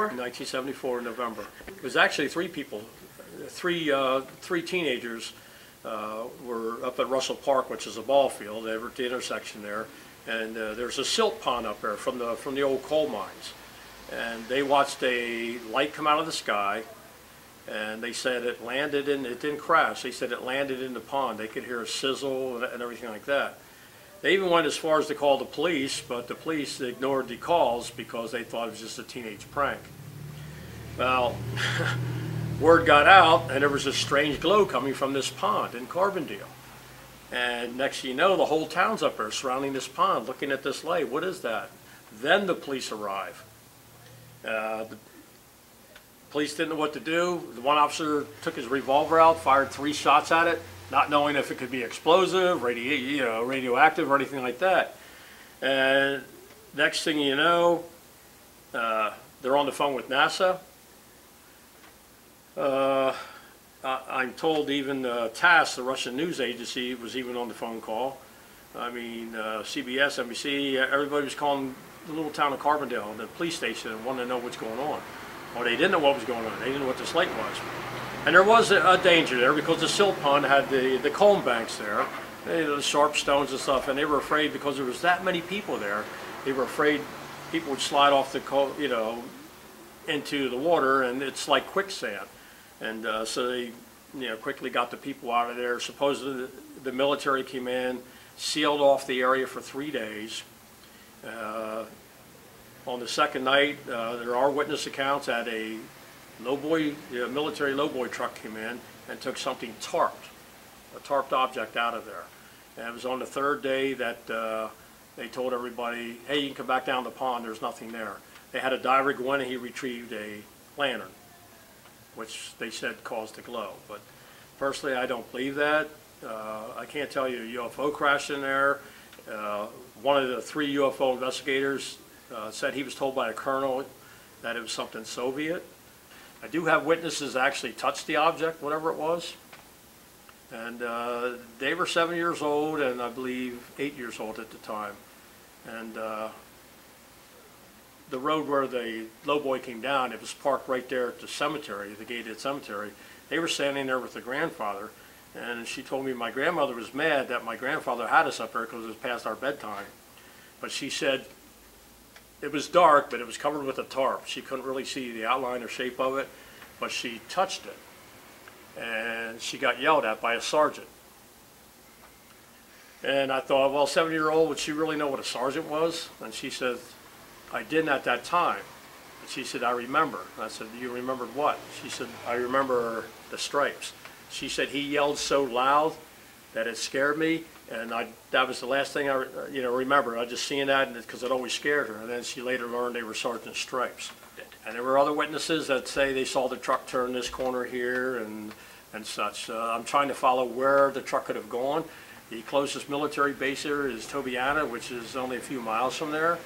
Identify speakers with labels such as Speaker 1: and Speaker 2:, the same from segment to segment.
Speaker 1: In 1974 in November. It was actually three people, three teenagers were up at Russell Park, which is a ball field. They were at the intersection there, and there's a silt pond up there from the old coal mines. And they watched a light come out of the sky, and they said it landed in, it didn't crash, they said it landed in the pond. They could hear a sizzle and everything like that. They even went as far as to call the police, but the police ignored the calls because they thought it was just a teenage prank. Well, word got out, and there was a strange glow coming from this pond in Carbondale. And next thing you know, the whole town's up there surrounding this pond, looking at this light. What is that? Then the police arrive. The police didn't know what to do. The one officer took his revolver out, fired 3 shots at it, not knowing if it could be explosive, radioactive, or anything like that. And next thing you know, they're on the phone with NASA. I'm told even TASS, the Russian news agency, was even on the phone call. I mean, CBS, NBC, everybody was calling the little town of Carbondale, the police station, and wanted to know what's going on. Well, they didn't know what was going on. They didn't know what this light was. And there was a danger there because the silt pond had the comb banks there, the sharp stones and stuff, and they were afraid because there was that many people there. They were afraid people would slide off the, into the water, and it's like quicksand. And so they, quickly got the people out of there. Supposedly the military came in, sealed off the area for 3 days. On the second night, there are witness accounts that a military lowboy truck came in and took something tarped, a tarped object out of there. And it was on the third day that they told everybody, hey, you can come back down the pond, there's nothing there. They had a diver go in and he retrieved a lantern, which they said caused the glow. But personally, I don't believe that. I can't tell you a UFO crashed in there. One of the 3 UFO investigators said he was told by a colonel that it was something Soviet. I do have witnesses that actually touched the object, whatever it was. And they were 7 years old and I believe 8 years old at the time. And the road where the lowboy came down, it was parked right there at the cemetery, the gated cemetery. They were standing there with the grandfather, and she told me my grandmother was mad that my grandfather had us up there because it was past our bedtime. But she said it was dark, but it was covered with a tarp. She couldn't really see the outline or shape of it, but she touched it. And she got yelled at by a sergeant. And I thought, well, 7-year-old, would she really know what a sergeant was? And she said, I didn't at that time. And she said, I remember. And I said, you remembered what? She said, I remember the stripes. She said he yelled so loud that it scared me, and that was the last thing I remember. I just seen that because it always scared her. And then she later learned they were sergeant stripes. And there were other witnesses that say they saw the truck turn this corner here and such. I'm trying to follow where the truck could have gone. The closest military base here is Tobiana, which is only a few miles from there.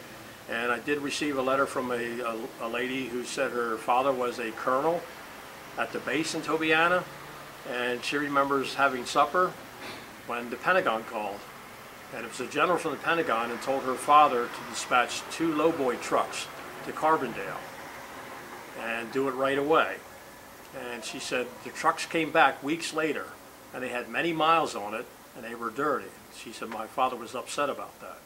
Speaker 1: And I did receive a letter from a lady who said her father was a colonel at the base in Tobiana, and she remembers having supper when the Pentagon called. And it was a general from the Pentagon and told her father to dispatch 2 lowboy trucks to Carbondale and do it right away. And she said the trucks came back weeks later and they had many miles on it and they were dirty. She said my father was upset about that.